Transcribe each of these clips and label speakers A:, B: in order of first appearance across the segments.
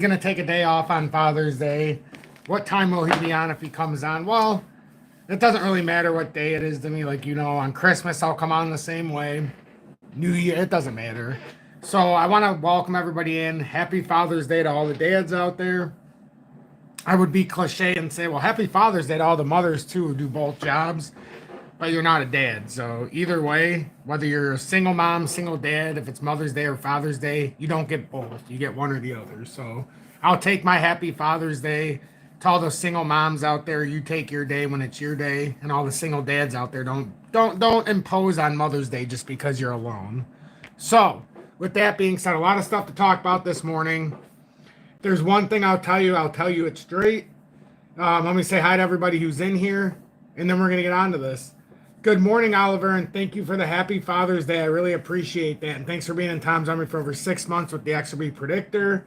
A: going to take a day off on Father's Day. What time will he be on if he comes on? Well, it doesn't really matter what day it is to me. Like, on Christmas, I'll come on the same way. New Year, it doesn't matter. So I want to welcome everybody in. Happy Father's Day to all the dads out there. I would be cliche and say, well, happy Father's Day to all the mothers, too, who do both jobs. But you're not a dad. So either way, whether you're a single mom, single dad, if it's Mother's Day or Father's Day, you don't get both. You get one or the other. So I'll take my happy Father's Day to all those single moms out there. You take your day when it's your day, and all the single dads out there, don't impose on Mother's Day just because you're alone. So with that being said, a lot of stuff to talk about this morning. If there's one thing I'll tell you it straight. Let me say hi to everybody who's in here, and then we're gonna get on to this. Good morning, Oliver, and thank you for the happy Father's Day. I really appreciate that. And thanks for being in Tom's Army for over 6 months with the XRP Predictor.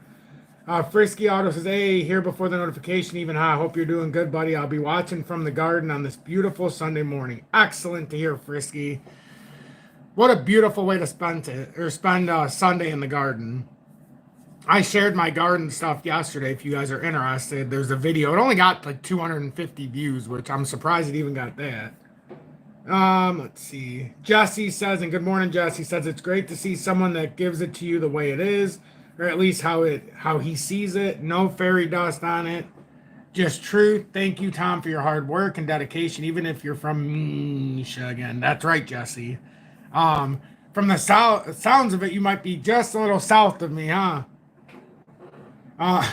A: Frisky Auto says, hey, here before the notification even. I hope you're doing good, buddy. I'll be watching from the garden on this beautiful Sunday morning. Excellent to hear, Frisky. What a beautiful way to spend Sunday in the garden. I shared my garden stuff yesterday. If you guys are interested, there's a video. It only got like 250 views, which I'm surprised it even got that. Let's see. Jesse says, and good morning, Jesse says, it's great to see someone that gives it to you the way it is, or at least how he sees it. No fairy dust on it. Just truth. Thank you, Tom, for your hard work and dedication, even if you're from Misha again. That's right, Jesse. From the sounds of it, you might be just a little south of me, huh? But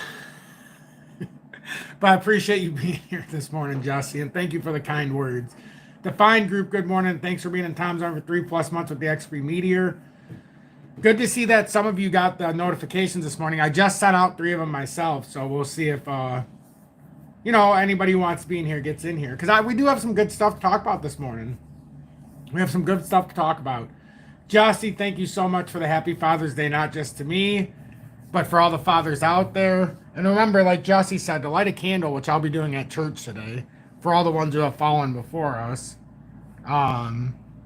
A: I appreciate you being here this morning, Jesse, and thank you for the kind words. Defined Group, good morning. Thanks for being in Tom's Arm for 3+ months with the XP Meteor. Good to see that some of you got the notifications this morning. I just sent out 3 of them myself, so we'll see if, anybody who wants to be in here gets in here. Because we do have some good stuff to talk about this morning. We have some good stuff to talk about. Jesse, thank you so much for the happy Father's Day, not just to me, but for all the fathers out there. And remember, like Jesse said, to light a candle, which I'll be doing at church today, for all the ones who have fallen before us,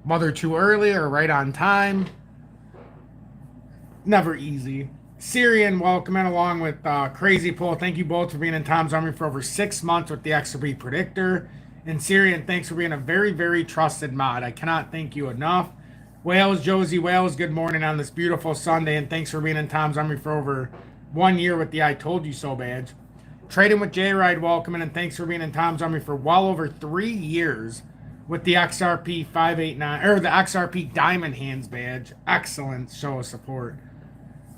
A: whether too early or right on time, never easy. Syrian, welcome in along with Crazy Pull. Thank you both for being in Tom's Army for over 6 months with the XRP Predictor. And Syrian, thanks for being a very, very trusted mod. I cannot thank you enough. Wales, Josie Wales, good morning on this beautiful Sunday, and thanks for being in Tom's Army for over 1 year with the I Told You So badge. Trading with J-Ride, welcome in, and thanks for being in Tom's Army for well over 3 years with the XRP 589, or the XRP Diamond Hands badge. Excellent show of support.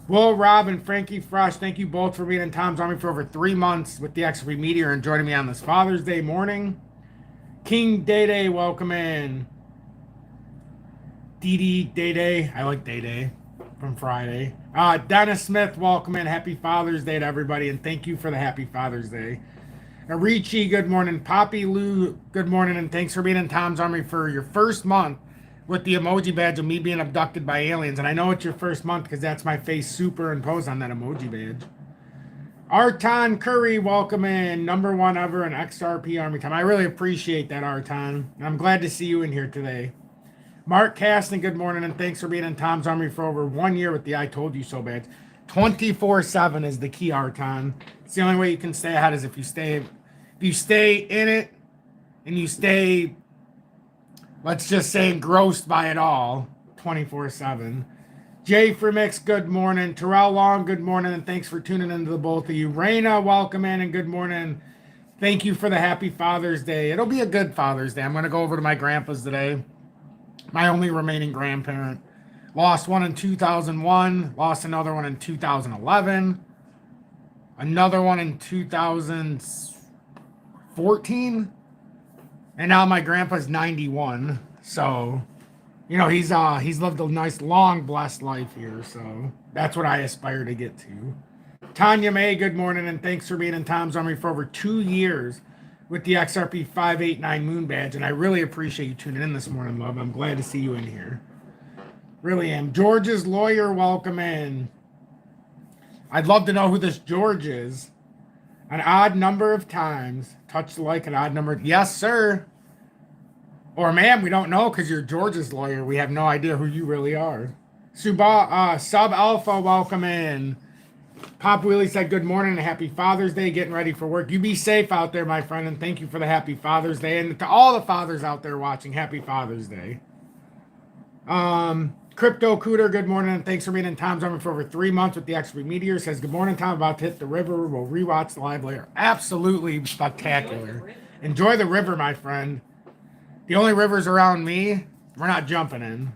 A: Will, Rob, and Frankie Fresh, thank you both for being in Tom's Army for over 3 months with the XRP Meteor and joining me on this Father's Day morning. King Day Day, welcome in. Dee Day Day, I like Day Day from Friday. Dennis Smith, welcome in. Happy Father's Day to everybody, and thank you for the happy Father's Day. Arichi, good morning. Poppy Lou, good morning, and thanks for being in Tom's Army for your first month with the emoji badge of me being abducted by aliens. And I know it's your first month because that's my face superimposed on that emoji badge. Arton Curry, welcome in. #1 ever in XRP Army Time. I really appreciate that, Arton. I'm glad to see you in here today. Mark Caston, good morning, and thanks for being in Tom's Army for over 1 year with the I Told You So badge. 24/7 is the key, Arton. It's the only way you can stay ahead is if you stay in it and you stay, let's just say, engrossed by it all 24/7. Jay Fremix, good morning. Terrell Long, good morning, and thanks for tuning into the both of you. Raina, welcome in, and good morning. Thank you for the happy Father's Day. It'll be a good Father's Day. I'm going to go over to my grandpa's today. My only remaining grandparent. Lost one in 2001. Lost another one in 2011. Another one in 2014. And now my grandpa's 91. So, he's lived a nice, long, blessed life here. So that's what I aspire to get to. Tanya May, good morning, and thanks for being in Tom's Army for over 2 years with the XRP 589 Moon badge, and I really appreciate you tuning in this morning, love. I'm glad to see you in here. Really am. George's Lawyer, welcome in. I'd love to know who this George is. An odd number of times. Touch the like an odd number. Yes, sir. Or ma'am, we don't know because you're George's Lawyer. We have no idea who you really are. Sub Alpha, welcome in. Pop Wheelie said, good morning and happy Father's Day. Getting ready for work. You be safe out there, my friend, and thank you for the happy Father's Day. And to all the fathers out there watching, happy Father's Day. Crypto Cooter, good morning and thanks for being in Tom's Army for over 3 months with the XRP Meteor. Says, good morning, Tom. About to hit the river. We'll rewatch the live later. Absolutely spectacular. Enjoy the river, my friend. The only rivers around me, we're not jumping in.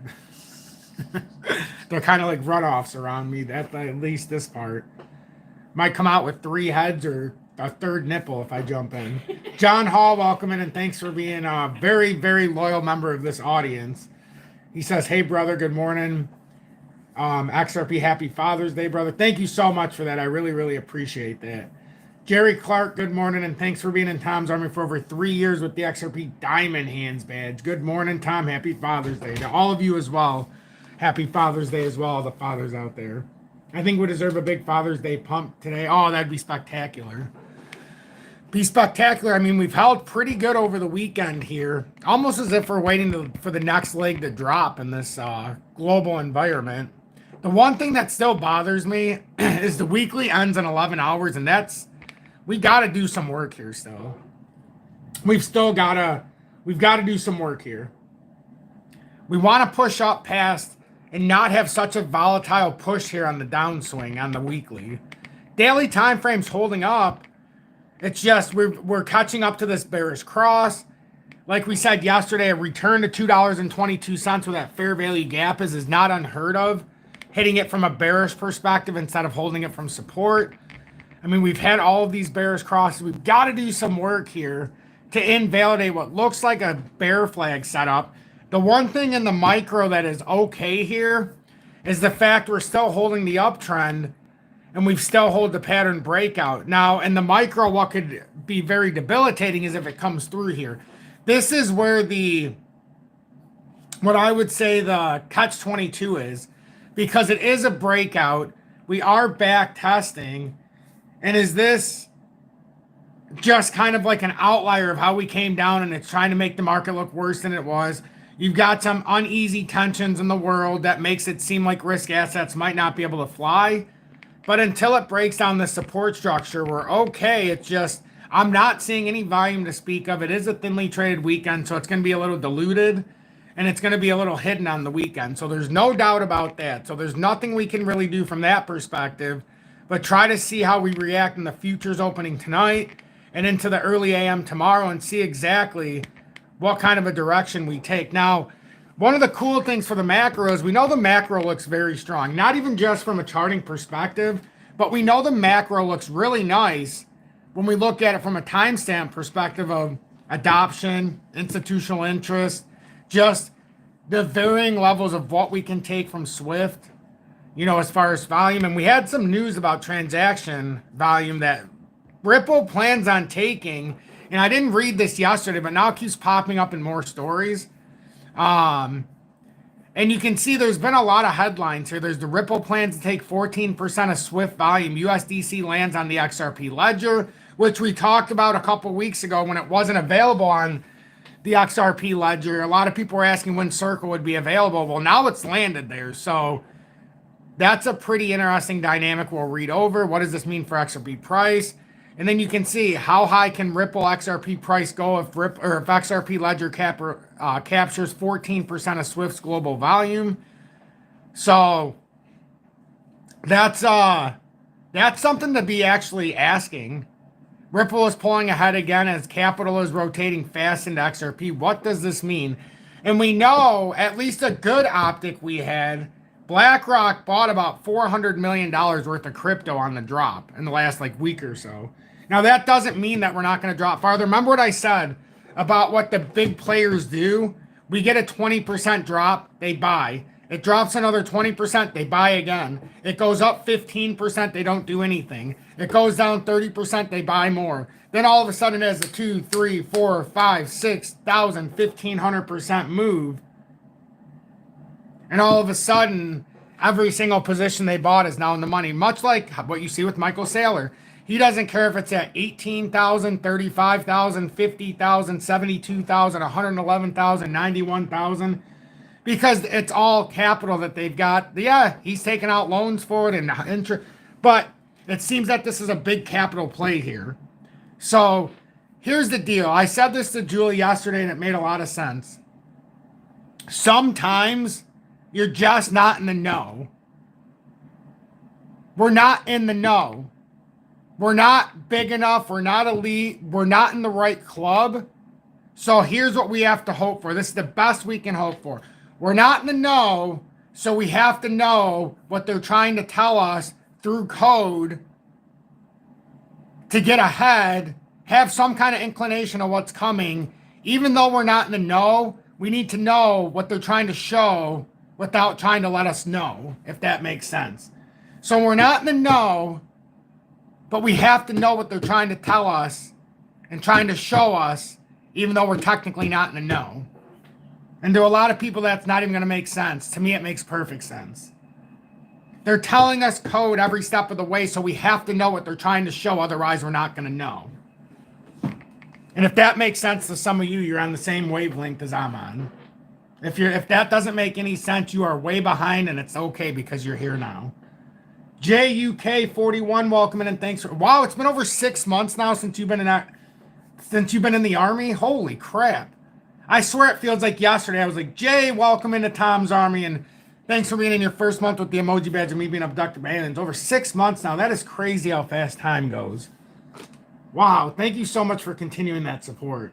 A: They're kind of like runoffs around me. That's at least this part. Might come out with 3 heads or a 3rd nipple if I jump in. John Hall, welcome in and thanks for being a very, very loyal member of this audience. He says, hey, brother, good morning. XRP, happy Father's Day, brother. Thank you so much for that. I really, really appreciate that. Jerry Clark, good morning, and thanks for being in Tom's Army for over 3 years with the XRP Diamond Hands badge. Good morning, Tom. Happy Father's Day. To all of you as well, happy Father's Day as well, all the fathers out there. I think we deserve a big Father's Day pump today. Oh, that'd be spectacular. Be spectacular. I mean, we've held pretty good over the weekend here. Almost as if we're waiting for the next leg to drop in this global environment. The one thing that still bothers me is the weekly ends in 11 hours, and we got to do some work here still. We've got to do some work here. We want to push up past and not have such a volatile push here on the downswing on the weekly. Daily time frame's holding up. It's just we're catching up to this bearish cross. Like we said yesterday, a return to $2.22 where that fair value gap is not unheard of. Hitting it from a bearish perspective instead of holding it from support. I mean, we've had all of these bearish crosses. We've got to do some work here to invalidate what looks like a bear flag setup. The one thing in the micro that is okay here is the fact we're still holding the uptrend and we've still hold the pattern breakout. Now, in the micro, what could be very debilitating is if it comes through here. This is where what I would say the catch-22 is, because it is a breakout. We are back testing. And is this just kind of like an outlier of how we came down and it's trying to make the market look worse than it was? You've got some uneasy tensions in the world that makes it seem like risk assets might not be able to fly. But until it breaks down the support structure, we're okay. It's just, I'm not seeing any volume to speak of. It is a thinly traded weekend, so it's going to be a little diluted. And it's going to be a little hidden on the weekend. So there's no doubt about that. So there's nothing we can really do from that perspective. But try to see how we react in the futures opening tonight and into the early AM tomorrow and see exactly what kind of a direction we take. Now, one of the cool things for the macro is we know the macro looks very strong, not even just from a charting perspective, but we know the macro looks really nice when we look at it from a timestamp perspective of adoption, institutional interest, just the varying levels of what we can take from Swift, you know, as far as volume. And we had some news about transaction volume that Ripple plans on taking. And I didn't read this yesterday, but now it keeps popping up in more stories. And you can see there's been a lot of headlines here. There's the Ripple plans to take 14% of Swift volume. USDC lands on the XRP ledger, which we talked about a couple weeks ago when it wasn't available on the XRP ledger. A lot of people were asking when Circle would be available. Well, now it's landed there. So that's a pretty interesting dynamic we'll read over. What does this mean for XRP price? And then you can see how high can Ripple XRP price go if XRP ledger captures 14% of Swift's global volume. So that's something to be actually asking. Ripple is pulling ahead again as capital is rotating fast into XRP. What does this mean? And we know, at least a good optic we had, BlackRock bought about $400 million worth of crypto on the drop in the last week or so. Now, that doesn't mean that we're not going to drop farther. Remember what I said about what the big players do? We get a 20% drop, they buy. It drops another 20%, they buy again. It goes up 15%, they don't do anything. It goes down 30%, they buy more. Then all of a sudden it has a 2, 3, 4, 5, 6,000, 1,500% move. And all of a sudden, every single position they bought is now in the money. Much like what you see with Michael Saylor. He doesn't care if it's at 18,000, 35,000, 50,000, 72,000, 111,000, 91,000. Because it's all capital that they've got. Yeah, he's taking out loans for it and interest. But it seems that this is a big capital play here. So here's the deal. I said this to Julie yesterday and it made a lot of sense. Sometimes you're just not in the know. We're not in the know. We're not big enough. We're not elite. We're not in the right club. So here's what we have to hope for. This is the best we can hope for. We're not in the know, so we have to know what they're trying to tell us through code to get ahead, have some kind of inclination of what's coming. Even though we're not in the know, we need to know what they're trying to show without trying to let us know, if that makes sense. So we're not in the know, but we have to know what they're trying to tell us and trying to show us, even though we're technically not in the know. And to a lot of people, that's not even going to make sense. To me, it makes perfect sense. They're telling us code every step of the way, so we have to know what they're trying to show. Otherwise, we're not going to know. And if that makes sense to some of you, you're on the same wavelength as I'm on. If that doesn't make any sense, you are way behind, and it's okay because you're here now. JUK41, welcome in and thanks for. Wow, it's been over 6 months now since you've been in the Army. Holy crap! I swear it feels like yesterday. I was like, Jay, welcome into Tom's Army, and thanks for being in your first month with the emoji badge and me being abducted by aliens. Over 6 months now. That is crazy how fast time goes. Wow, thank you so much for continuing that support.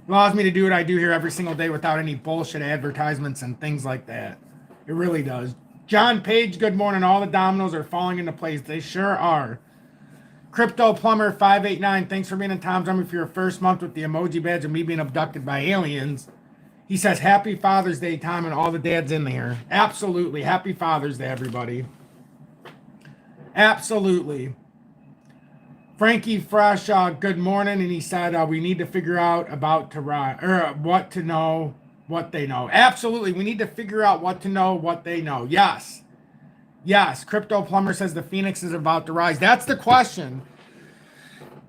A: It allows me to do what I do here every single day without any bullshit advertisements and things like that. It really does. John Page, good morning. All the dominoes are falling into place. They sure are. Crypto Plumber 589, thanks for being in Tom's Army for your first month with the emoji badge and me being abducted by aliens. He says, happy Father's Day, Tom, and all the dads in there. Absolutely. Happy Father's Day, everybody. Absolutely. Frankie Fresh, good morning, and he said, we need to figure out what to know, what they know. Absolutely. We need to figure out what to know, what they know. Yes. Yes. Crypto Plumber says the Phoenix is about to rise. That's the question.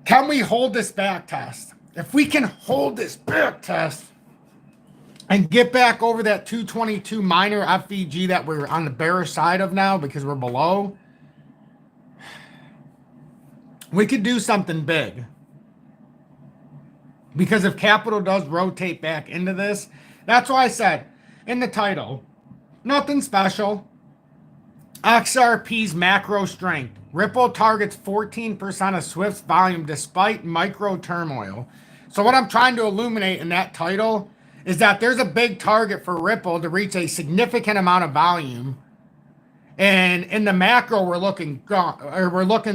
A: Can we hold this back test? If we can hold this back test and get back over that 222 minor FVG that we're on the bearish side of now because we're below, we could do something big. Because if capital does rotate back into this, that's why I said in the title, nothing special. XRP's macro strength. Ripple targets 14% of Swift's volume despite micro turmoil. So what I'm trying to illuminate in that title is that there's a big target for Ripple to reach a significant amount of volume. And in the macro, we're looking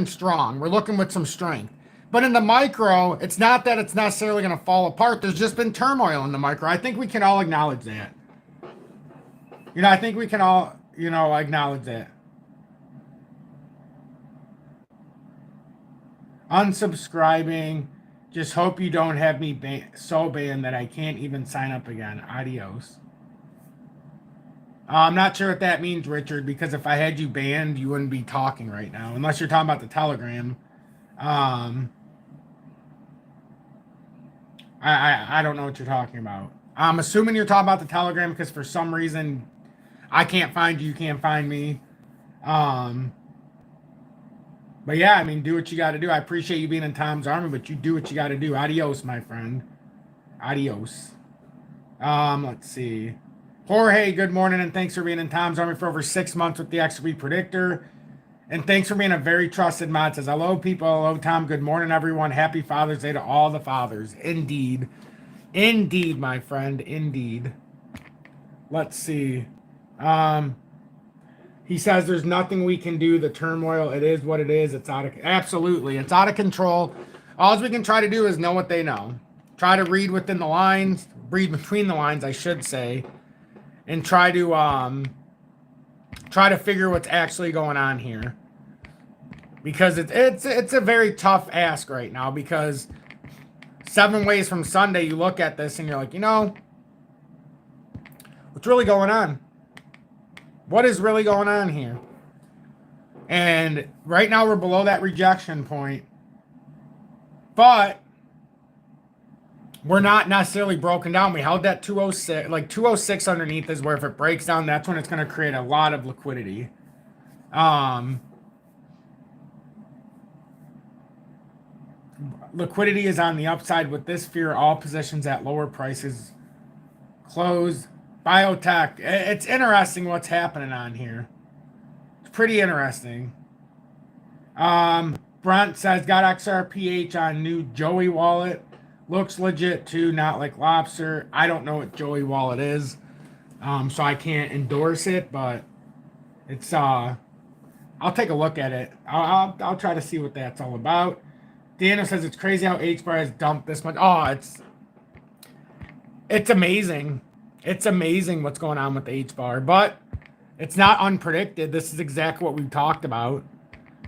A: strong. We're looking with some strength. But in the micro, it's not that it's necessarily going to fall apart. There's just been turmoil in the micro. I think we can all acknowledge that. I think we can all, acknowledge that. Unsubscribing. Just hope you don't have me so banned that I can't even sign up again. Adios. I'm not sure what that means, Richard, because if I had you banned, you wouldn't be talking right now, unless you're talking about the Telegram. I don't know what you're talking about. I'm assuming you're talking about the Telegram because for some reason I can't find you, you can't find me. But yeah, I mean, do what you got to do. I appreciate you being in Tom's Army, but you do what you got to do. Adios, my friend. Adios. Let's see. Jorge, good morning, and thanks for being in Tom's Army for over 6 months with the XRP Predictor. And thanks for being a very trusted mod. Says, hello, people. Hello, Tom. Good morning, everyone. Happy Father's Day to all the fathers. Indeed. Indeed, my friend. Indeed. Let's see. He says there's nothing we can do. The turmoil, it is what it is. It's absolutely. It's out of control. All we can try to do is know what they know. Try to read within the lines. Read between the lines, I should say. And try to figure what's actually going on here, because it's a very tough ask right now, because 7 ways from Sunday you look at this and you're like, what's really going on? What is really going on here? And right now we're below that rejection point, but we're not necessarily broken down. We held that 206, like 206 underneath is where if it breaks down, that's when it's going to create a lot of liquidity. Liquidity is on the upside with this fear. All positions at lower prices close. Biotech. It's interesting what's happening on here. It's pretty interesting. Brent says got XRPH on new Joey wallet. Looks legit too, not like Lobster. I don't know what Joey wallet is, so I can't endorse it, but it's I'll take a look at it. I'll try to see what that's all about. Daniel says it's crazy how H-bar has dumped this much. Oh, it's amazing. It's amazing what's going on with H-bar, but it's not unpredicted. This is exactly what we've talked about.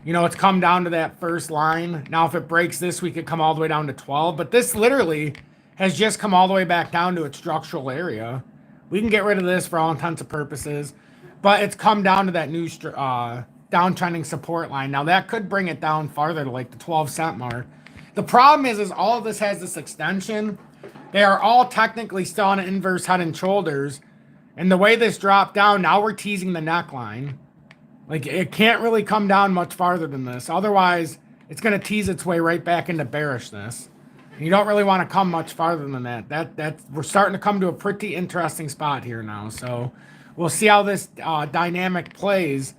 A: You know, it's come down to that first line. Now, if it breaks this, we could come all the way down to 12. But this literally has just come all the way back down to its structural area. We can get rid of this for all intents and purposes. But it's come down to that new downtrending support line. Now, that could bring it down farther to like the 12-cent mark. The problem is all of this has this extension. They are all technically still on an inverse head and shoulders. And the way this dropped down, now we're teasing the neckline. Like, it can't really come down much farther than this. Otherwise, it's going to tease its way right back into bearishness. And you don't really want to come much farther than that. We're starting to come to a pretty interesting spot here now. So we'll see how this dynamic plays.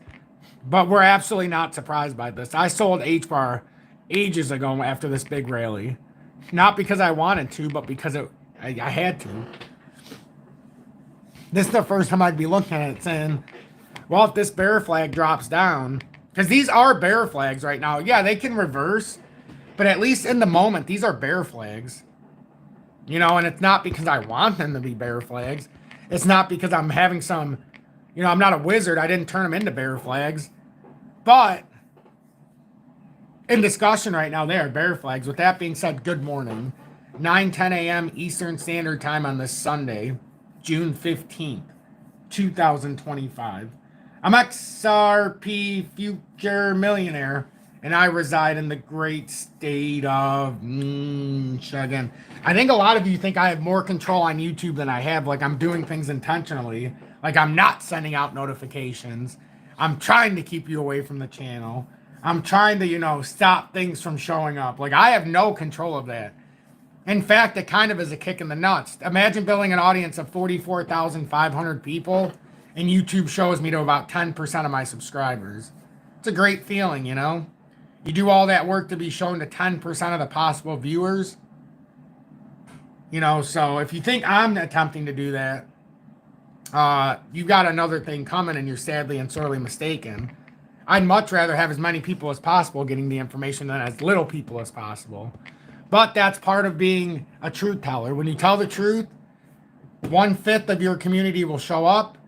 A: But we're absolutely not surprised by this. I sold H-bar ages ago after this big rally. Not because I wanted to, but because I had to. This is the first time I'd be looking at it saying, well, if this bear flag drops down, because these are bear flags right now. Yeah, they can reverse, but at least in the moment, these are bear flags. You know, and it's not because I want them to be bear flags. It's not because I'm having some, you know, I'm not a wizard. I didn't turn them into bear flags. But in discussion right now, they are bear flags. With that being said, good morning. 9:10 a.m. Eastern Standard Time on this Sunday, June 15th, 2025. I'm XRP Future Millionaire, and I reside in the great state of Michigan. I think a lot of you think I have more control on YouTube than I have. Like, I'm doing things intentionally. Like, I'm not sending out notifications. I'm trying to keep you away from the channel. I'm trying to, you know, stop things from showing up. Like, I have no control of that. In fact, it kind of is a kick in the nuts. Imagine building an audience of 44,500 people, and YouTube shows me to about 10% of my subscribers. It's a great feeling, you know? You do all that work to be shown to 10% of the possible viewers. You know, so if you think I'm attempting to do that, you got another thing coming, and you're sadly and sorely mistaken. I'd much rather have as many people as possible getting the information than as little people as possible. But that's part of being a truth teller. When you tell the truth, 1/5 of your community will show up,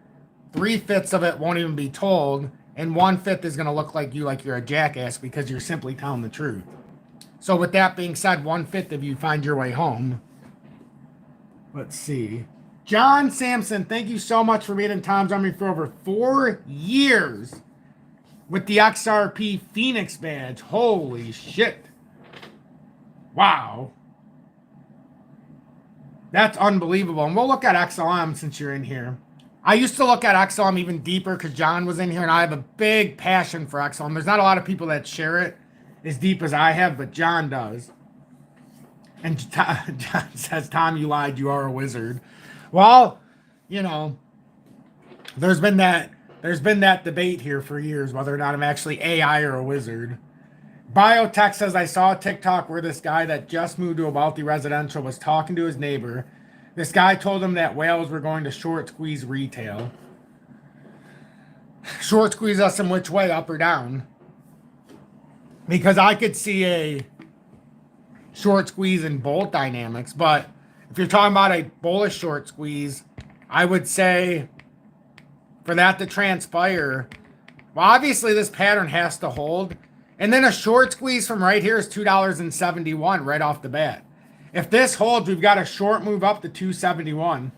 A: 3/5 of it won't even be told, and 1/5 is going to look like you're a jackass because you're simply telling the truth. So with that being said, 1/5 of you find your way home. Let's see. John Sampson, thank you so much for being in Tom's Army for over 4 years with the XRP Phoenix badge. Holy shit. Wow. That's unbelievable. And we'll look at XLM since you're in here. I used to look at XLM even deeper because John was in here, and I have a big passion for XLM. There's not a lot of people that share it as deep as I have, but John does. And John says, Tom, you lied. You are a wizard. Well, you know, there's been that debate here for years whether or not I'm actually AI or a wizard. Biotech says, I saw a TikTok where this guy that just moved to a wealthy residential was talking to his neighbor. This guy told him that whales were going to short squeeze retail. Short squeeze us in which way, up or down? Because I could see a short squeeze in both dynamics, but if you're talking about a bullish short squeeze, I would say for that to transpire, well, obviously this pattern has to hold. And then a short squeeze from right here is $2.71 right off the bat. If this holds, we've got a short move up to $2.71.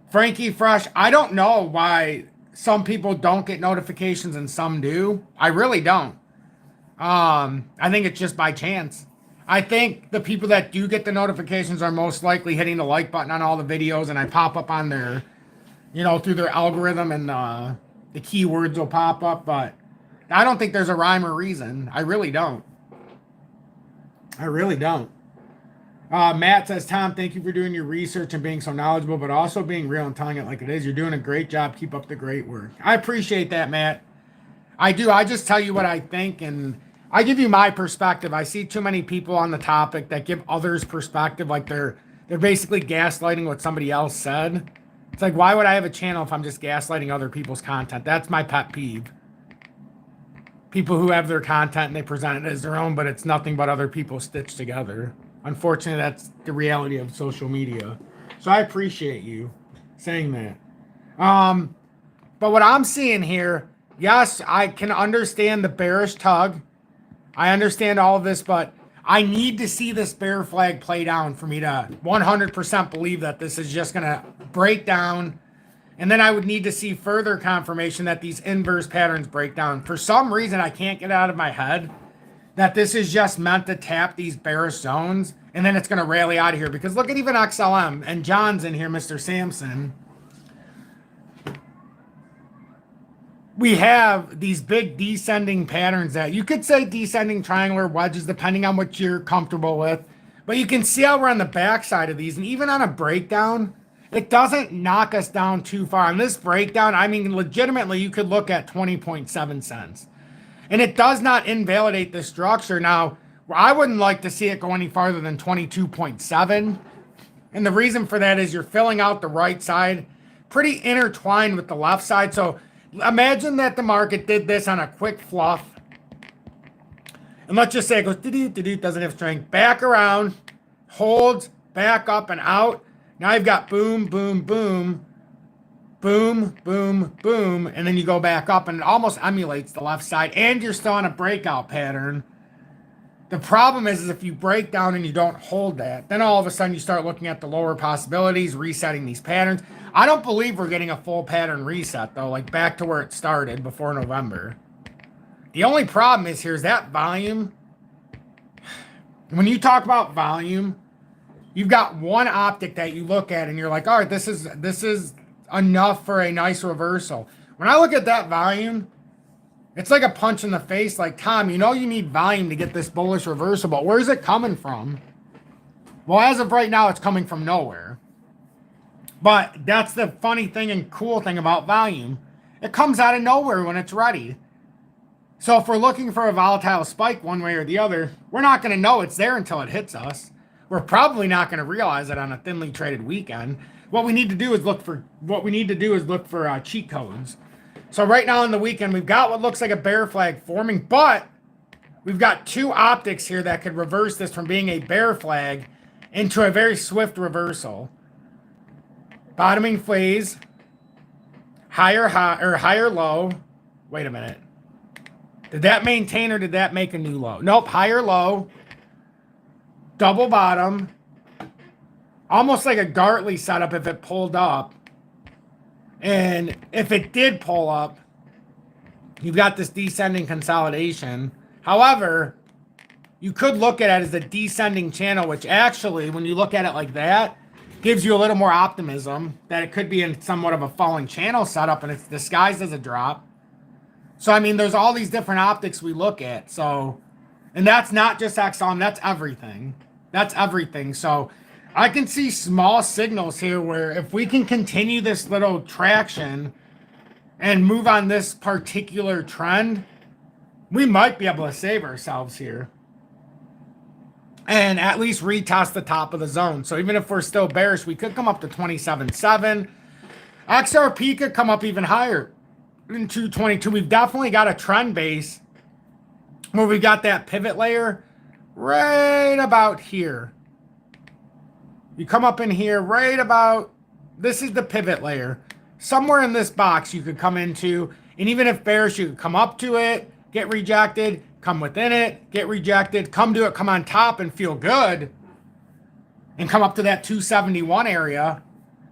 A: Frankie Fresh, I don't know why some people don't get notifications and some do. I really don't. I think it's just by chance. I think the people that do get the notifications are most likely hitting the like button on all the videos, and I pop up on their, you know, through their algorithm, and the keywords will pop up, but I don't think there's a rhyme or reason. I really don't. I really don't. Matt says, Tom, thank you for doing your research and being so knowledgeable, but also being real and telling it like it is. You're doing a great job. Keep up the great work. I appreciate that, Matt. I do. I just tell you what I think, and I give you my perspective. I see too many people on the topic that give others perspective, like they're basically gaslighting what somebody else said. It's like, why would I have a channel if I'm just gaslighting other people's content? That's my pet peeve. People who have their content and they present it as their own, but it's nothing but other people stitched together. Unfortunately, that's the reality of social media. So I appreciate you saying that. But what I'm seeing here, yes, I can understand the bearish tug. I understand all of this, but I need to see this bear flag play down for me to 100% believe that this is just going to break down. And then I would need to see further confirmation that these inverse patterns break down. For some reason, I can't get it out of my head that this is just meant to tap these bearish zones and then it's going to rally out of here. Because look at even XLM, and John's in here, Mr. Sampson. We have these big descending patterns that you could say descending triangular wedges, depending on what you're comfortable with. But you can see how we're on the backside of these. And even on a breakdown, it doesn't knock us down too far. On this breakdown, I mean, legitimately, you could look at 20.7 cents. And it does not invalidate the structure. Now, I wouldn't like to see it go any farther than 22.7. And the reason for that is you're filling out the right side pretty intertwined with the left side. So imagine that the market did this on a quick fluff. And let's just say it goes, doesn't have strength. Back around, holds, back up and out. Now you've got boom, boom, boom, boom, boom, boom. And then you go back up and it almost emulates the left side. And you're still on a breakout pattern. The problem is if you break down and you don't hold that, then all of a sudden you start looking at the lower possibilities, resetting these patterns. I don't believe we're getting a full pattern reset, though, like back to where it started before November. The only problem is here's that volume. When you talk about volume, you've got one optic that you look at and you're like, all right, this is enough for a nice reversal. When I look at that volume, it's like a punch in the face. Like, Tom, you know you need volume to get this bullish reversal, but where's it coming from? Well, as of right now, it's coming from nowhere. But that's the funny thing and cool thing about volume. It comes out of nowhere when it's ready. So if we're looking for a volatile spike one way or the other, we're not going to know it's there until it hits us. We're probably not going to realize it on a thinly traded weekend. What we need to do is look for cheat codes. So right now on the weekend, we've got what looks like a bear flag forming, but we've got two optics here that could reverse this from being a bear flag into a very swift reversal. Bottoming phase, higher high or higher low. Wait a minute. Did that maintain or did that make a new low? Nope, higher low, double bottom, almost like a Gartley setup if it pulled up. And if it did pull up, you've got this descending consolidation. However, you could look at it as a descending channel, which actually, when you look at it like that, gives you a little more optimism that it could be in somewhat of a falling channel setup and it's disguised as a drop. So, I mean, there's all these different optics we look at. So, and that's not just XLM, that's everything. That's everything. So, I can see small signals here where if we can continue this little traction and move on this particular trend, we might be able to save ourselves here and at least retest the top of the zone. So even if we're still bearish, we could come up to 27.7. XRP could come up even higher in 222. We've definitely got a trend base where we got that pivot layer right about here. You come up in here right about, this is the pivot layer. Somewhere in this box you could come into, and even if bearish, you could come up to it, get rejected, come within it, get rejected, come to it, come on top and feel good, and come up to that 271 area,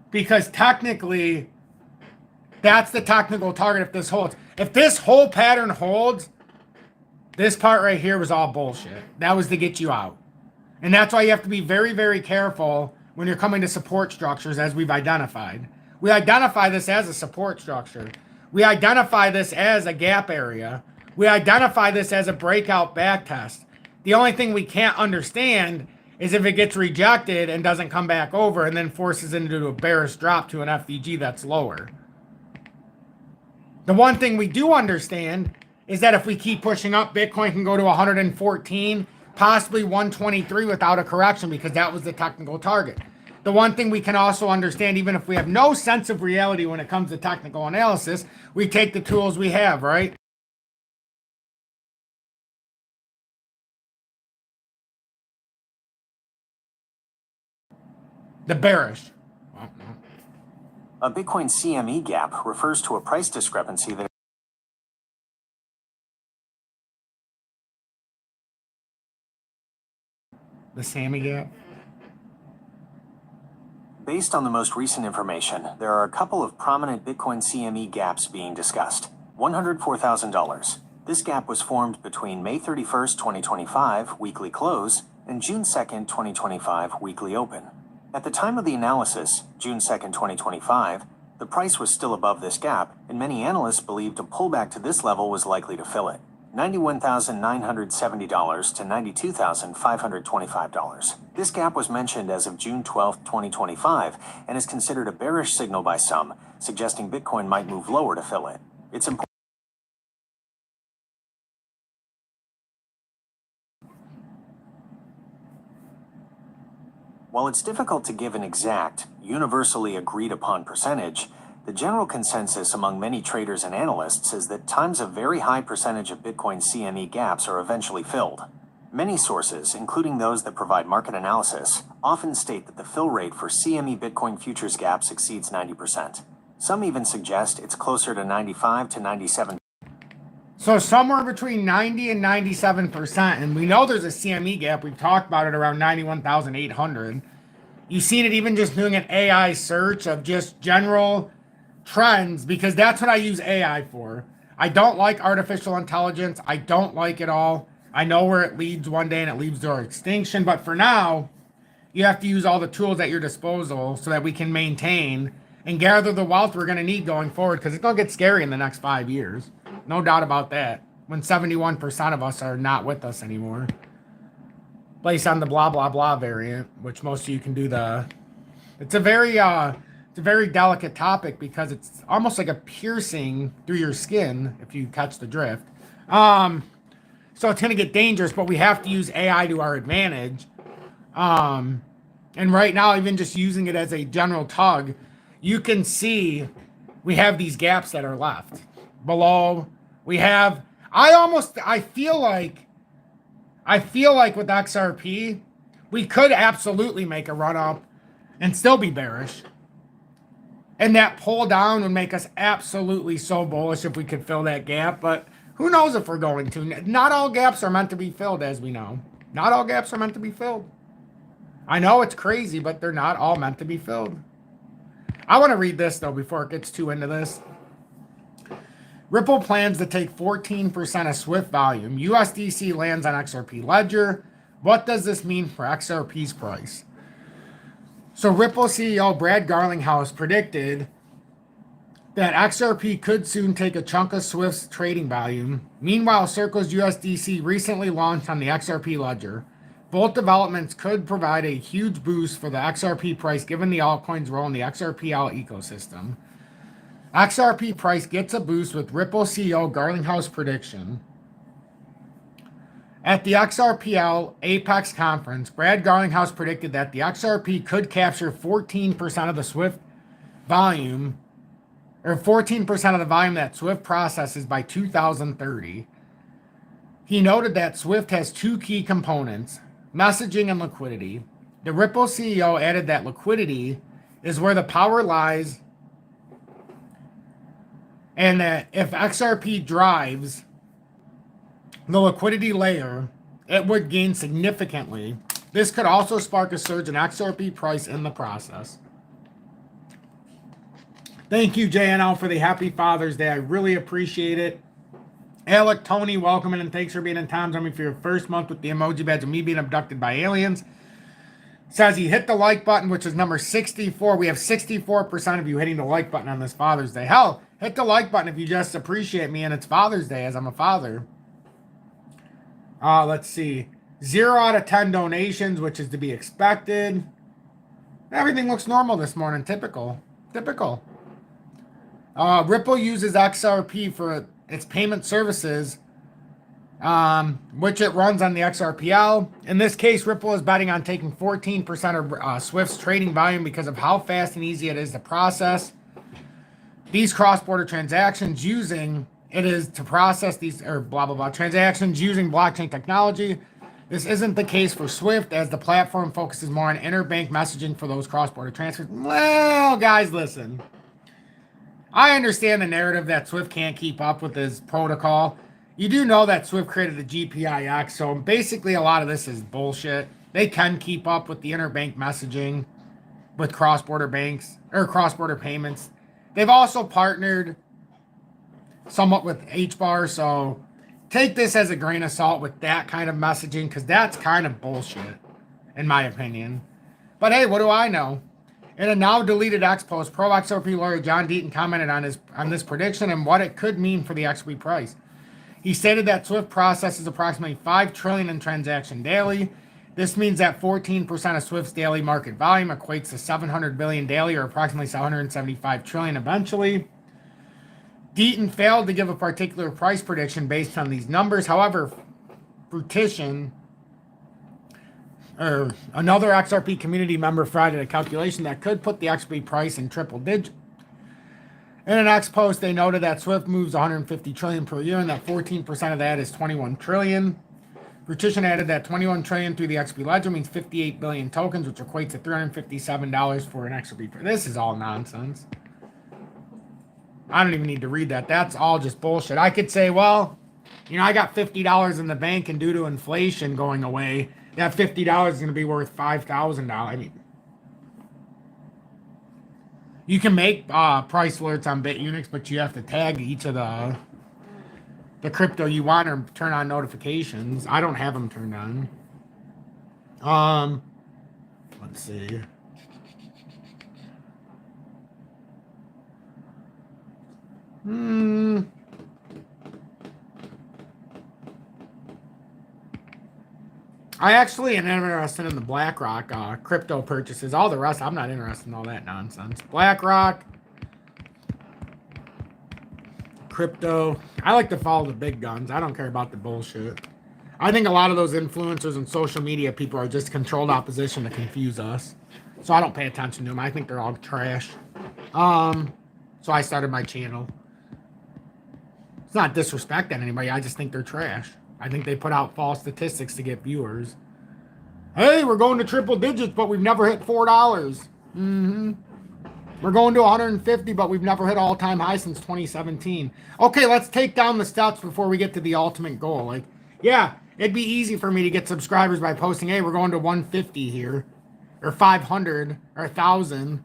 A: because technically, that's the technical target if this holds. If this whole pattern holds, this part right here was all bullshit. That was to get you out. And that's why you have to be very, very careful when you're coming to support structures, as we've identified. We identify this as a support structure. We identify this as a gap area. We identify this as a breakout back test. The only thing we can't understand is if it gets rejected and doesn't come back over and then forces into a bearish drop to an FVG that's lower. The one thing we do understand is that if we keep pushing up, Bitcoin can go to 114, possibly 123 without a correction, because that was the technical target. The one thing we can also understand, even if we have no sense of reality when it comes to technical analysis, we take the tools we have, right? The bearish.
B: A Bitcoin CME gap refers to a price discrepancy that
A: The Sammy gap.
B: Based on the most recent information, there are a couple of prominent Bitcoin CME gaps being discussed. $104,000. This gap was formed between May 31st, 2025, weekly close, and June 2nd, 2025, weekly open. At the time of the analysis, June 2nd, 2025, the price was still above this gap, and many analysts believed a pullback to this level was likely to fill it. $91,970 to $92,525. This gap was mentioned as of June 12, 2025, and is considered a bearish signal by some, suggesting Bitcoin might move lower to fill it. It's important. While it's difficult to give an exact, universally agreed upon percentage, the general consensus among many traders and analysts is that times a very high percentage of Bitcoin CME gaps are eventually filled. Many sources, including those that provide market analysis, often state that the fill rate for CME Bitcoin futures gaps exceeds 90%. Some even suggest it's closer to 95 to 97%.
A: So somewhere between 90 and 97%, and we know there's a CME gap. We've talked about it around 91,800. You've seen it even just doing an AI search of just general trends, because that's what I use AI for. I don't like artificial intelligence. I don't like it all. I know where it leads one day and it leads to our extinction, but for now, you have to use all the tools at your disposal so that we can maintain and gather the wealth we're going to need going forward, because it's going to get scary in the next 5 years. No doubt about that. When 71% of us are not with us anymore. Based on the blah, blah, blah variant, which most of you can do the... It's a very delicate topic, because it's almost like a piercing through your skin, if you catch the drift. So it's going to get dangerous, but we have to use AI to our advantage. And right now, even just using it as a general tug, you can see we have these gaps that are left. Below, we have... I feel like with XRP, we could absolutely make a run up and still be bearish. And that pull down would make us absolutely so bullish if we could fill that gap. But who knows if we're going to. Not all gaps are meant to be filled, as we know. Not all gaps are meant to be filled. I know it's crazy, but they're not all meant to be filled. I want to read this, though, before it gets too into this. Ripple plans to take 14% of SWIFT volume. USDC lands on XRP Ledger. What does this mean for XRP's price? So Ripple CEO Brad Garlinghouse predicted that XRP could soon take a chunk of Swift's trading volume. Meanwhile, Circle's USDC recently launched on the XRP Ledger. Both developments could provide a huge boost for the XRP price, given the altcoin's role in the XRPL ecosystem. XRP price gets a boost with Ripple CEO Garlinghouse prediction. At the XRPL Apex conference, Brad Garlinghouse predicted that the XRP could capture 14% of the Swift volume, or 14% of the volume that Swift processes by 2030. He noted that Swift has two key components, messaging and liquidity. The Ripple CEO added that liquidity is where the power lies, and that if XRP drives the liquidity layer, it would gain significantly. This could also spark a surge in XRP price in the process. Thank you, JNL, for the happy Father's Day. I really appreciate it. Alec, Tony, welcome in, and thanks for being in Tom's Army for your first month with the emoji badge of me being abducted by aliens. Says he hit the like button, which is number 64. We have 64% of you hitting the like button on this Father's Day. Hell, hit the like button if you just appreciate me and it's Father's Day, as I'm a father. Let's see. 0 out of 10 donations, which is to be expected. Everything looks normal this morning. Typical. Ripple uses XRP for its payment services, which it runs on the XRPL. In this case, Ripple is betting on taking 14% of Swift's trading volume because of how fast and easy it is to process these cross-border transactions transactions using blockchain technology. This isn't the case for Swift, as the platform focuses more on interbank messaging for those cross-border transfers. Well, guys, listen. I understand the narrative that Swift can't keep up with his protocol. You do know that Swift created the GPIX, so basically a lot of this is bullshit. They can keep up with the interbank messaging with cross-border banks, or cross-border payments. They've also partnered somewhat with HBAR, so take this as a grain of salt with that kind of messaging, because that's kind of bullshit, in my opinion. But hey, what do I know? In a now deleted X post, pro XRP lawyer John Deaton commented on this prediction and what it could mean for the XRP price. He stated that Swift processes approximately 5 trillion in transaction daily. This means that 14% of Swift's daily market volume equates to 700 billion daily, or approximately 775 trillion eventually. Deaton failed to give a particular price prediction based on these numbers. However, Fruition, or another XRP community member, provided a calculation that could put the XRP price in triple digits. In an X post, they noted that Swift moves 150 trillion per year and that 14% of that is 21 trillion. Fruition added that 21 trillion through the XRP ledger means 58 billion tokens, which equates to $357 for an XRP. This is all nonsense. I don't even need to read that. That's all just bullshit. I could say, well, you know, I got $50 in the bank, and due to inflation going away, that $50 is going to be worth $5,000. I mean, you can make price alerts on BITUNIX, but you have to tag each of the crypto you want or turn on notifications. I don't have them turned on. Let's see. I actually am interested in the BlackRock crypto purchases. All the rest, I'm not interested in all that nonsense. BlackRock, crypto. I like to follow the big guns. I don't care about the bullshit. I think a lot of those influencers and social media people are just controlled opposition to confuse us. So I don't pay attention to them. I think they're all trash. So I started my channel. It's not disrespecting anybody. I just think they're trash. I think they put out false statistics to get viewers. Hey, we're going to triple digits, but we've never hit $4. We're going to 150, but we've never hit all-time high since 2017. Okay, let's take down the steps before we get to the ultimate goal. Like, yeah, it'd be easy for me to get subscribers by posting, hey, we're going to 150 here, or 500, or 1,000.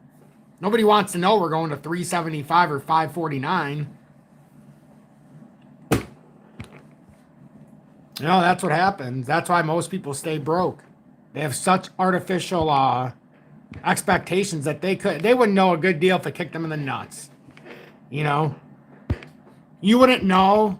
A: Nobody wants to know we're going to 375 or 549. You know, that's what happens. That's why most people stay broke. They have such artificial expectations that they wouldn't know a good deal if it kicked them in the nuts. You know? You wouldn't know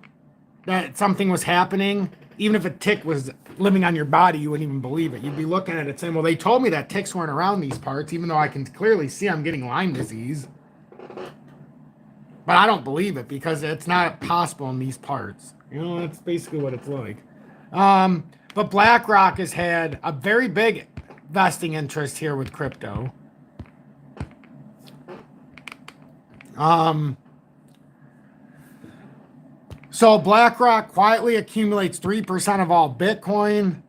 A: that something was happening. Even if a tick was living on your body, you wouldn't even believe it. You'd be looking at it saying, well, they told me that ticks weren't around these parts, even though I can clearly see I'm getting Lyme disease. But I don't believe it because it's not possible in these parts. You know, that's basically what it's like. But BlackRock has had a very big vesting interest here with crypto. So BlackRock quietly accumulates 3% of all Bitcoin.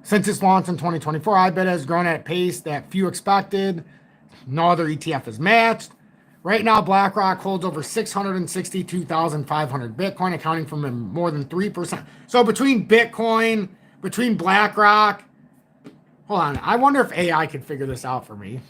A: Since its launch in 2024, IBIT has grown at a pace that few expected. No other ETF has matched. Right now, BlackRock holds over 662,500 Bitcoin, accounting for more than 3%. So between Bitcoin, between BlackRock, hold on, I wonder if AI could figure this out for me.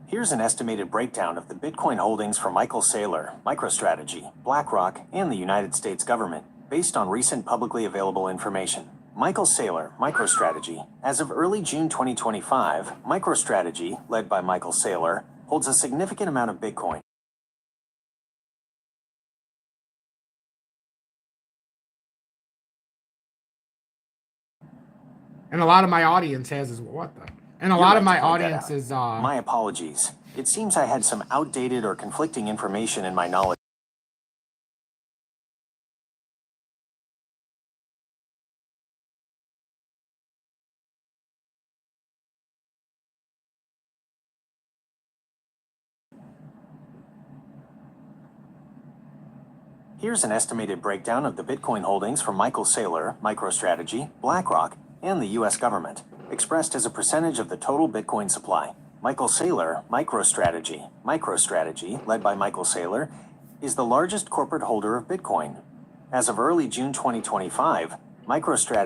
B: Here's an estimated breakdown of the Bitcoin holdings for Michael Saylor, MicroStrategy, BlackRock, and the United States government. Based on recent publicly available information, Michael Saylor, MicroStrategy. As of early June 2025, MicroStrategy, led by Michael Saylor, holds a significant amount of Bitcoin.
A: And a lot of my audience has as well. What the? And a
B: You're
A: lot
B: right
A: of
B: to
A: my
B: point that
A: audience
B: out.
A: is
B: My apologies. It seems I had some outdated or conflicting information in my knowledge. Here's an estimated breakdown of the Bitcoin holdings from Michael Saylor, MicroStrategy, BlackRock, and the US government, expressed as a percentage of the total Bitcoin supply. Michael Saylor, MicroStrategy, led by Michael Saylor, is the largest corporate holder of Bitcoin. As of early June 2025, MicroStrategy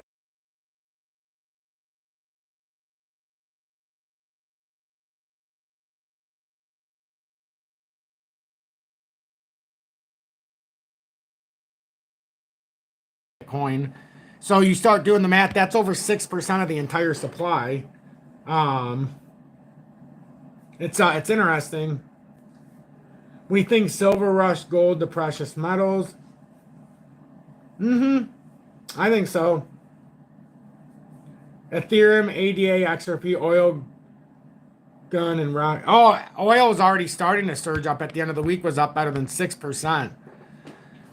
A: Bitcoin. So you start doing the math, that's over 6% of the entire supply. It's interesting. We think silver rushed gold to precious metals. I think so. Ethereum, ADA, XRP, oil, gun, and rock. Oh, oil was already starting to surge up at the end of the week, was up better than 6%.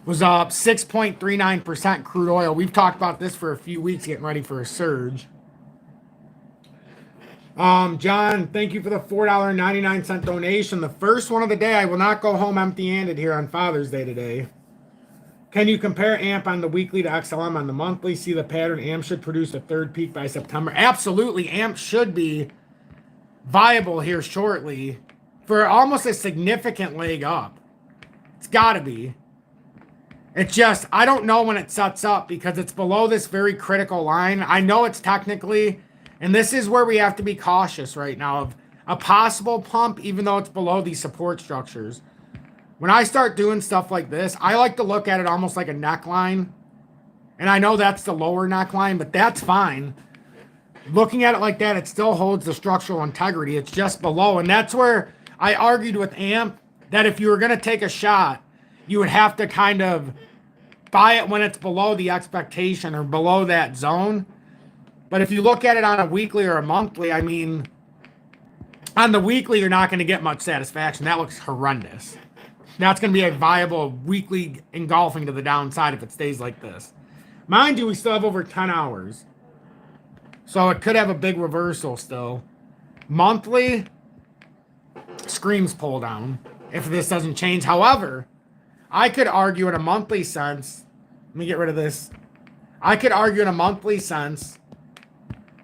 A: Was up 6.39% crude oil. We've talked about this for a few weeks, getting ready for a surge. John, thank you for the $4.99 donation. The first one of the day. I will not go home empty-handed here on Father's Day today. Can you compare AMP on the weekly to XLM on the monthly? See the pattern. AMP should produce a third peak by September. Absolutely. AMP should be viable here shortly for almost a significant leg up. It's got to be. It's just, I don't know when it sets up because it's below this very critical line. I know it's technically, and this is where we have to be cautious right now of a possible pump, even though it's below these support structures. When I start doing stuff like this, I like to look at it almost like a neckline. And I know that's the lower neckline, but that's fine. Looking at it like that, it still holds the structural integrity. It's just below. And that's where I argued with AMP that if you were going to take a shot, you would have to kind of buy it when it's below the expectation or below that zone. But if you look at it on a weekly or a monthly, I mean, on the weekly, you're not going to get much satisfaction. That looks horrendous. That's going to be a viable weekly engulfing to the downside if it stays like this. Mind you, we still have over 10 hours. So it could have a big reversal still. Monthly, screams pull down if this doesn't change. However, I could argue in a monthly sense, let me get rid of this. I could argue in a monthly sense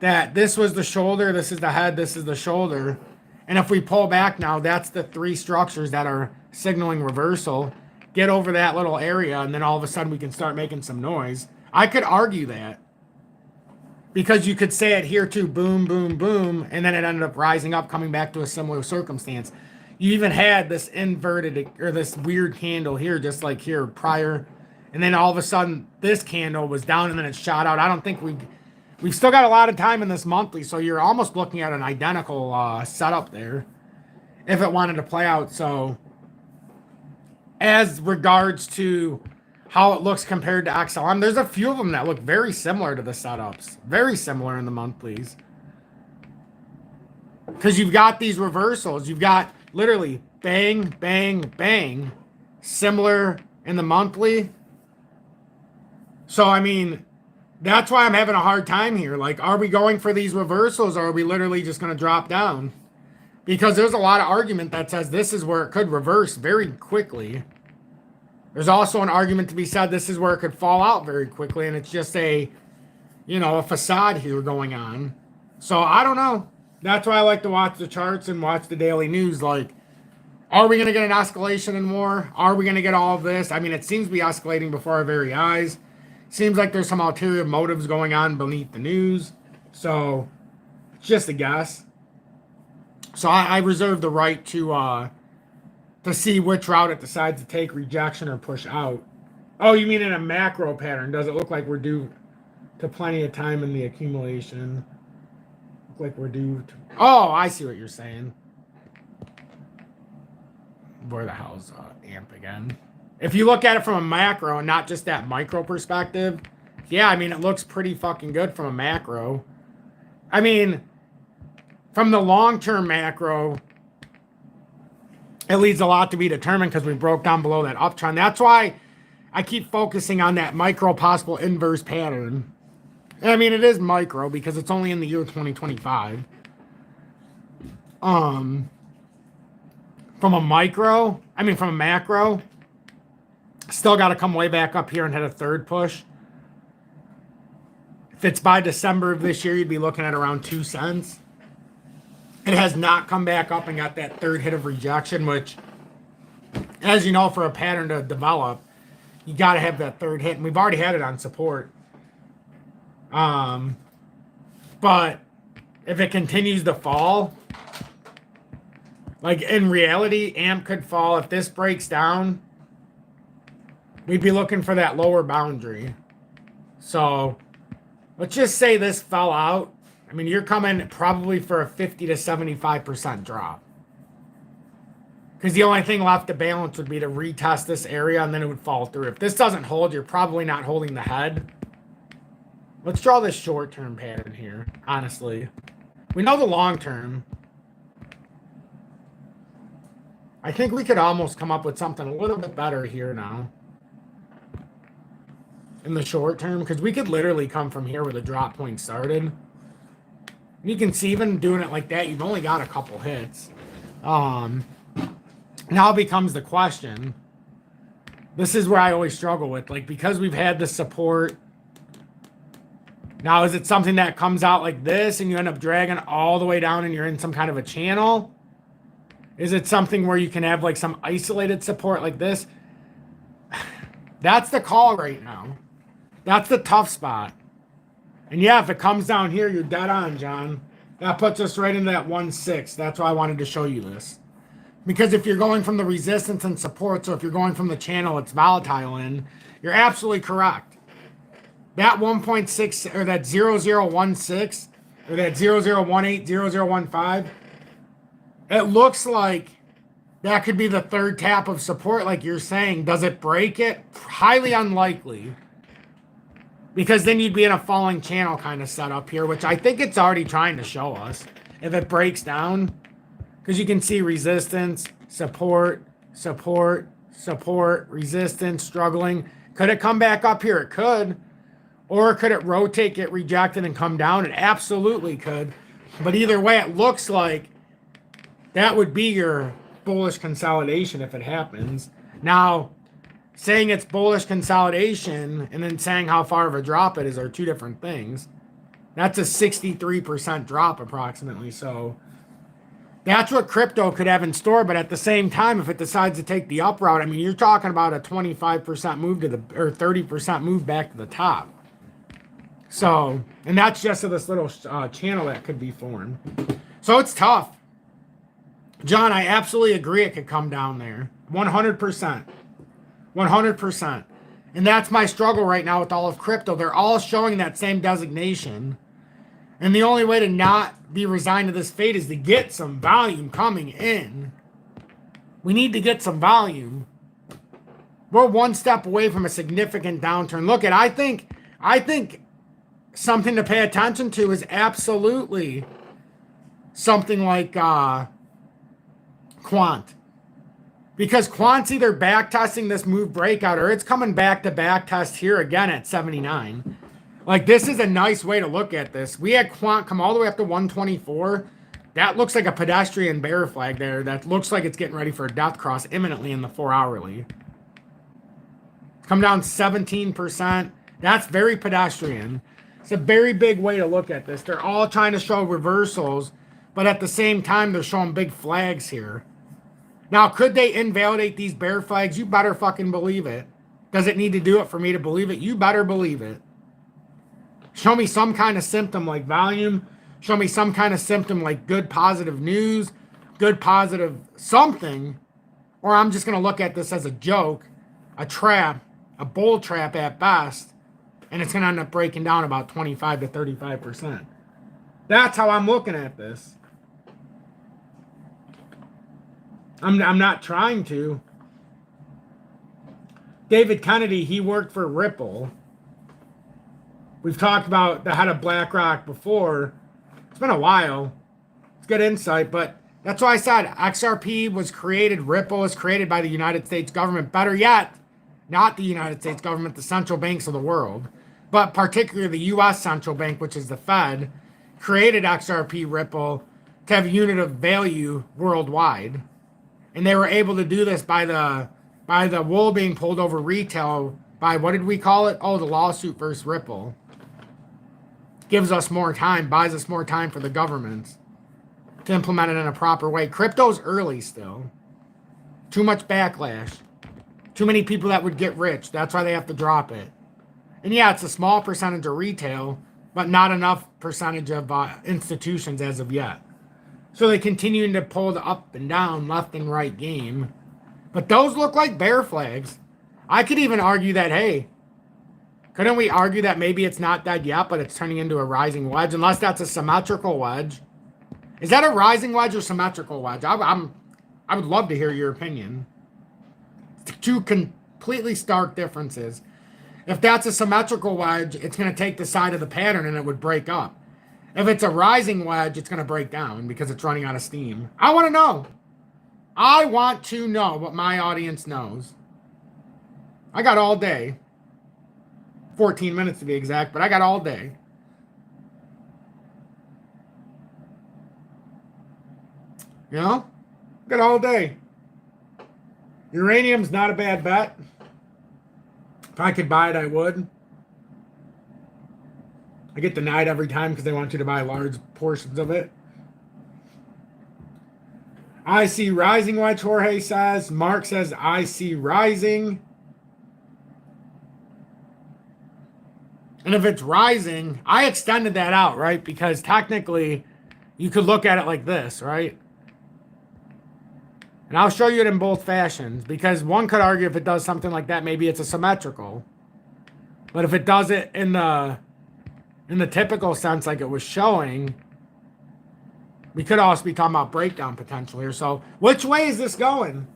A: that this was the shoulder, this is the head, this is the shoulder. And if we pull back now, that's the three structures that are signaling reversal. Get over that little area, and then all of a sudden we can start making some noise. I could argue that. Because you could say it here too, boom, boom, boom, and then it ended up rising up, coming back to a similar circumstance. You even had this inverted, or this weird candle here, just like here prior. And then all of a sudden, this candle was down, and then it shot out. I don't think we've still got a lot of time in this monthly, so you're almost looking at an identical setup there if it wanted to play out. So as regards to how it looks compared to XLM, there's a few of them that look very similar to the setups. Very similar in the monthlies. Because you've got these reversals. You've got literally bang, bang, bang. Similar in the monthly. So, I mean, that's why I'm having a hard time here. Like, are we going for these reversals, or are we literally just going to drop down? Because there's a lot of argument that says this is where it could reverse very quickly. There's also an argument to be said this is where it could fall out very quickly, and it's just a facade here going on. So I don't know. That's why I like to watch the charts and watch the daily news. Like, are we going to get an escalation in war? Are we going to get all of this? I mean, it seems to be escalating before our very eyes. Seems like there's some ulterior motives going on beneath the news. So it's just a guess. So I reserve the right to see which route it decides to take, rejection or push out. Oh, you mean in a macro pattern? Does it look like we're due to plenty of time in the accumulation? Look like we're due to... Oh, I see what you're saying. Where the hell's AMP again? If you look at it from a macro and not just that micro perspective, yeah, I mean, it looks pretty fucking good from a macro. I mean, from the long-term macro, it leaves a lot to be determined because we broke down below that uptrend. That's why I keep focusing on that micro possible inverse pattern. I mean, it is micro because it's only in the year 2025. From a macro, still got to come way back up here and hit a third push. If it's by December of this year, you'd be looking at around 2 cents. It has not come back up and got that third hit of rejection, which, as you know, for a pattern to develop, you got to have that third hit. And we've already had it on support. But if it continues to fall, like in reality, AMP could fall. If this breaks down, we'd be looking for that lower boundary. So let's just say this fell out. I mean, you're coming probably for a 50 to 75% drop. Because the only thing left to balance would be to retest this area and then it would fall through. If this doesn't hold, you're probably not holding the head. Let's draw this short-term pattern here, honestly. We know the long-term. I think we could almost come up with something a little bit better here now. In the short term, because we could literally come from here where the drop point started. You can see even doing it like that, you've only got a couple hits. Now becomes the question. This is where I always struggle with. Like, because we've had the support. Now, is it something that comes out like this and you end up dragging all the way down and you're in some kind of a channel? Is it something where you can have like some isolated support like this? That's the call right now. That's the tough spot. And yeah, if it comes down here, you're dead on, John. That puts us right into that 1-6. That's why I wanted to show you this. Because if you're going from the resistance and support, so if you're going from the channel it's volatile in, you're absolutely correct. That 1.6 or that 0016 or that 0018, 0015, it looks like that could be the third tap of support like you're saying. Does it break it? Highly unlikely. Because then you'd be in a falling channel kind of setup here, which I think it's already trying to show us. If it breaks down, because you can see resistance, support, support, support, resistance, struggling. Could it come back up here? It could. Or could it rotate, get rejected, and come down? It absolutely could. But either way, it looks like that would be your bullish consolidation if it happens. Now, saying it's bullish consolidation and then saying how far of a drop it is are two different things. That's a 63% drop approximately. So that's what crypto could have in store. But at the same time, if it decides to take the up route, I mean, you're talking about a 25% move to the, or 30% move back to the top. So, and that's just this little channel that could be formed. So it's tough. John, I absolutely agree it could come down there. 100%. 100%. And that's my struggle right now with all of crypto. They're all showing that same designation. And the only way to not be resigned to this fate is to get some volume coming in. We need to get some volume. We're one step away from a significant downturn. Look at, I think something to pay attention to is absolutely something like Quant. Because Quant's either back testing this move breakout or it's coming back to back test here again at 79. Like, this is a nice way to look at this. We had Quant come all the way up to 124. That looks like a pedestrian bear flag there. That looks like it's getting ready for a death cross imminently in the 4-hourly. Come down 17%. That's very pedestrian. It's a very big way to look at this. They're all trying to show reversals, but at the same time, they're showing big flags here. Now, could they invalidate these bear flags? You better fucking believe it. Does it need to do it for me to believe it? You better believe it. Show me some kind of symptom like volume. Show me some kind of symptom like good positive news, good positive something, or I'm just going to look at this as a joke, a trap, a bull trap at best, and it's going to end up breaking down about 25 to 35%. That's how I'm looking at this. I'm not trying to. David Kennedy, he worked for Ripple. We've talked about the head of BlackRock before. It's been a while. It's good insight, but that's why I said XRP was created, Ripple was created by the United States government. Better yet, not the United States government, the central banks of the world, but particularly the U.S. central bank, which is the Fed, created XRP Ripple to have a unit of value worldwide. And they were able to do this by the wool being pulled over retail by, what did we call it? Oh, the lawsuit versus Ripple. Gives us more time, buys us more time for the governments to implement it in a proper way. Crypto's early still. Too much backlash. Too many people that would get rich. That's why they have to drop it. And yeah, it's a small percentage of retail, but not enough percentage of institutions as of yet. So they continuing to pull the up and down, left and right game. But those look like bear flags. I could even argue that, hey, couldn't we argue that maybe it's not dead yet, but it's turning into a rising wedge, unless that's a symmetrical wedge? Is that a rising wedge or symmetrical wedge? I would love to hear your opinion. Two completely stark differences. If that's a symmetrical wedge, it's going to take the side of the pattern and it would break up. If it's a rising wedge, it's going to break down because it's running out of steam. I want to know. I want to know what my audience knows. I got all day. 14 minutes to be exact, but I got all day. You know? Got all day. Uranium's not a bad bet. If I could buy it, I would. I get denied every time because they want you to buy large portions of it. I see rising wedge, Jorge says. Mark says, I see rising. And if it's rising, I extended that out, right? Because technically, you could look at it like this, right? And I'll show you it in both fashions. Because one could argue if it does something like that, maybe it's a symmetrical. But if it does it in the typical sense like it was showing, we could also be talking about breakdown potential here. So which way is this going?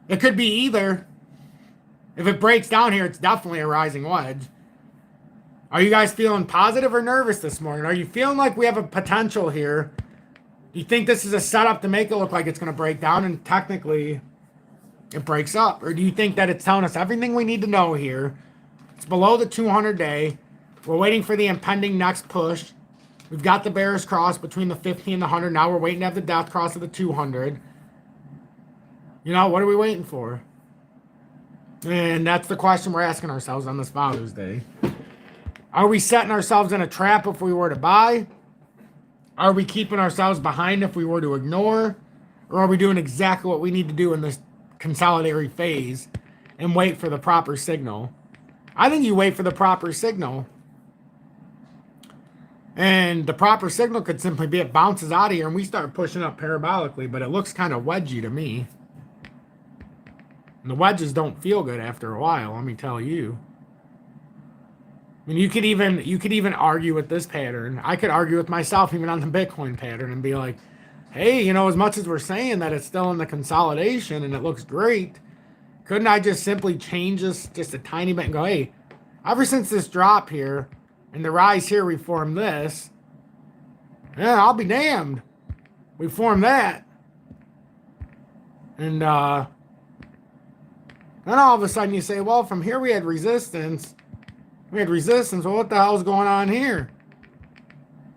A: It could be either. If it breaks down here, it's definitely a rising wedge. Are you guys feeling positive or nervous this morning? Are you feeling like we have a potential here? Do you think this is a setup to make it look like it's going to break down and technically it breaks up? Or do you think that it's telling us everything we need to know here? It's below the 200-day. We're waiting for the impending next push. We've got the bearish cross between the 50 and the 100. Now we're waiting to have the death cross of the 200. You know, what are we waiting for? And that's the question we're asking ourselves on this Father's Day. Are we setting ourselves in a trap if we were to buy? Are we keeping ourselves behind if we were to ignore? Or are we doing exactly what we need to do in this consolidatory phase and wait for the proper signal? I think you wait for the proper signal. And the proper signal could simply be it bounces out of here and we start pushing up parabolically, but it looks kind of wedgy to me. And the wedges don't feel good after a while, let me tell you. I mean, you could even argue with this pattern. I could argue with myself even on the Bitcoin pattern and be like, hey, you know, as much as we're saying that it's still in the consolidation and it looks great, couldn't I just simply change this just a tiny bit and go, hey, ever since this drop here and the rise here, we formed this. Yeah, I'll be damned. We formed that. And then all of a sudden you say, well, from here we had resistance. Well, what the hell's going on here?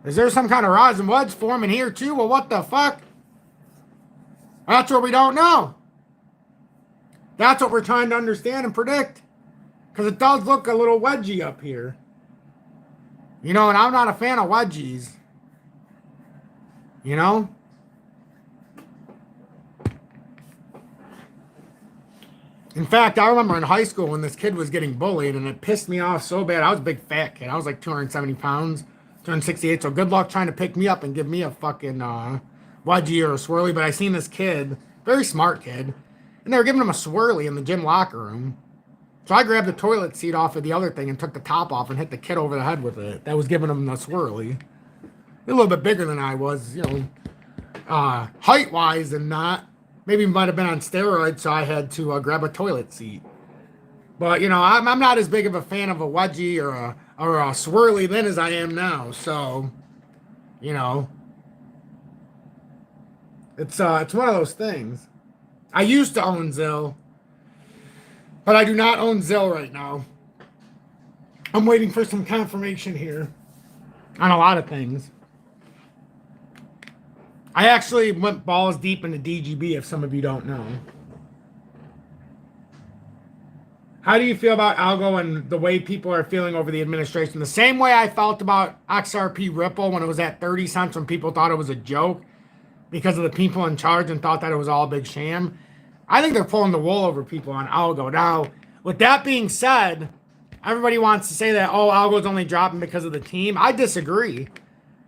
A: Is there some kind of rising wedge forming here too? Well, what the fuck? That's what we don't know. That's what we're trying to understand and predict. Because it does look a little wedgy up here. You know, and I'm not a fan of wedgies. You know? In fact, I remember in high school when this kid was getting bullied and it pissed me off so bad. I was a big fat kid. I was like 270 pounds, 268. So good luck trying to pick me up and give me a fucking wedgie or a swirly. But I seen this kid, very smart kid. And they were giving him a swirly in the gym locker room. So I grabbed the toilet seat off of the other thing and took the top off and hit the kid over the head with it. That was giving him the swirly. A little bit bigger than I was, you know, height-wise and not. Maybe might have been on steroids, so I had to grab a toilet seat. But, you know, I'm not as big of a fan of a wedgie or a swirly then as I am now. So, you know, it's one of those things. I used to own Zill, but I do not own Zill right now. I'm waiting for some confirmation here on a lot of things. I actually went balls deep into DGB, if some of you don't know. How do you feel about algo and the way people are feeling over the administration? The same way I felt about XRP Ripple when it was at 30 cents when people thought it was a joke because of the people in charge and thought that it was all a big sham. I think they're pulling the wool over people on algo. Now, with that being said, everybody wants to say that, oh, algo's only dropping because of the team. I disagree.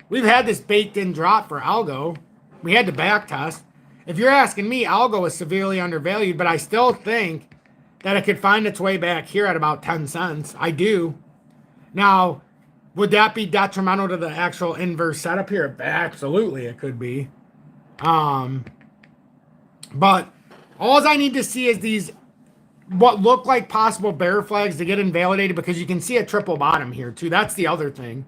A: We've had this baked-in drop for algo. We had to back test. If you're asking me, algo is severely undervalued, but I still think that it could find its way back here at about 10 cents. I do. Now, would that be detrimental to the actual inverse setup here? Absolutely, it could be. But all I need to see is these, what look like possible bear flags to get invalidated, because you can see a triple bottom here too. That's the other thing.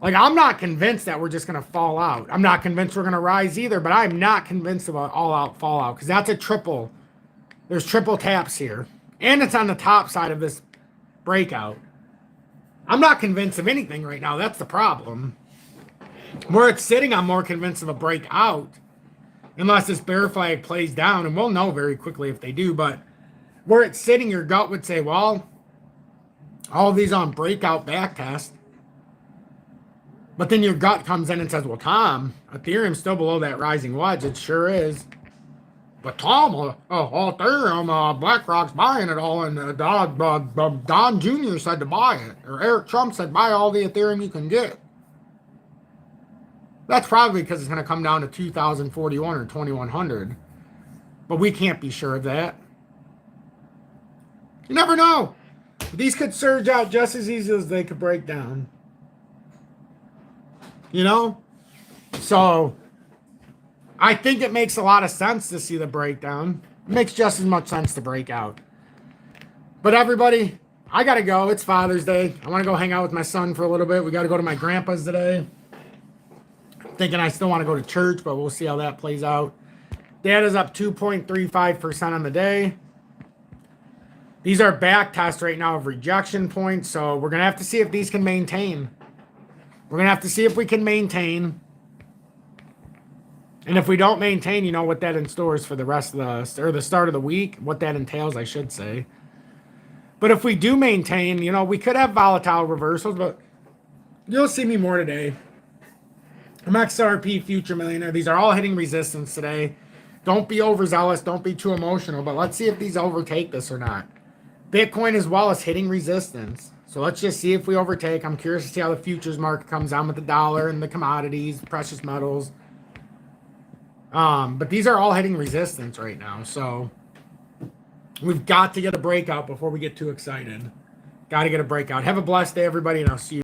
A: Like, I'm not convinced that we're just going to fall out. I'm not convinced we're going to rise either, but I'm not convinced about all-out fallout, because that's a triple. There's triple taps here. And it's on the top side of this breakout. I'm not convinced of anything right now. That's the problem. Where it's sitting, I'm more convinced of a breakout. Unless this bear flag plays down, and we'll know very quickly if they do. But where it's sitting, your gut would say, well, all of these on breakout back test. But then your gut comes in and says, well, Tom, Ethereum's still below that rising wedge. It sure is. But Tom, Ethereum, BlackRock's buying it all, and Don Jr. said to buy it. Or Eric Trump said, buy all the Ethereum you can get. That's probably because it's going to come down to 2041 or 2100. But we can't be sure of that. You never know. These could surge out just as easy as they could break down. You know? So, I think it makes a lot of sense to see the breakdown. It makes just as much sense to break out. But everybody, I got to go. It's Father's Day. I want to go hang out with my son for a little bit. We got to go to my grandpa's today. Thinking I still want to go to church, but we'll see how that plays out. Data is up 2.35% on the day. These are back tests right now of rejection points, so we're going to have to see if these can maintain. We're going to have to see if we can maintain. And if we don't maintain, you know what that ensures for the rest of the, or the start of the week, what that entails, I should say. But if we do maintain, you know, we could have volatile reversals, but you'll see me more today. I'm XRP Future Millionaire. These are all hitting resistance today. Don't be overzealous. Don't be too emotional. But let's see if these overtake this or not. Bitcoin as well is hitting resistance. So let's just see if we overtake. I'm curious to see how the futures market comes down with the dollar and the commodities, precious metals. But these are all hitting resistance right now. So we've got to get a breakout before we get too excited. Got to get a breakout. Have a blessed day, everybody, and I'll see you.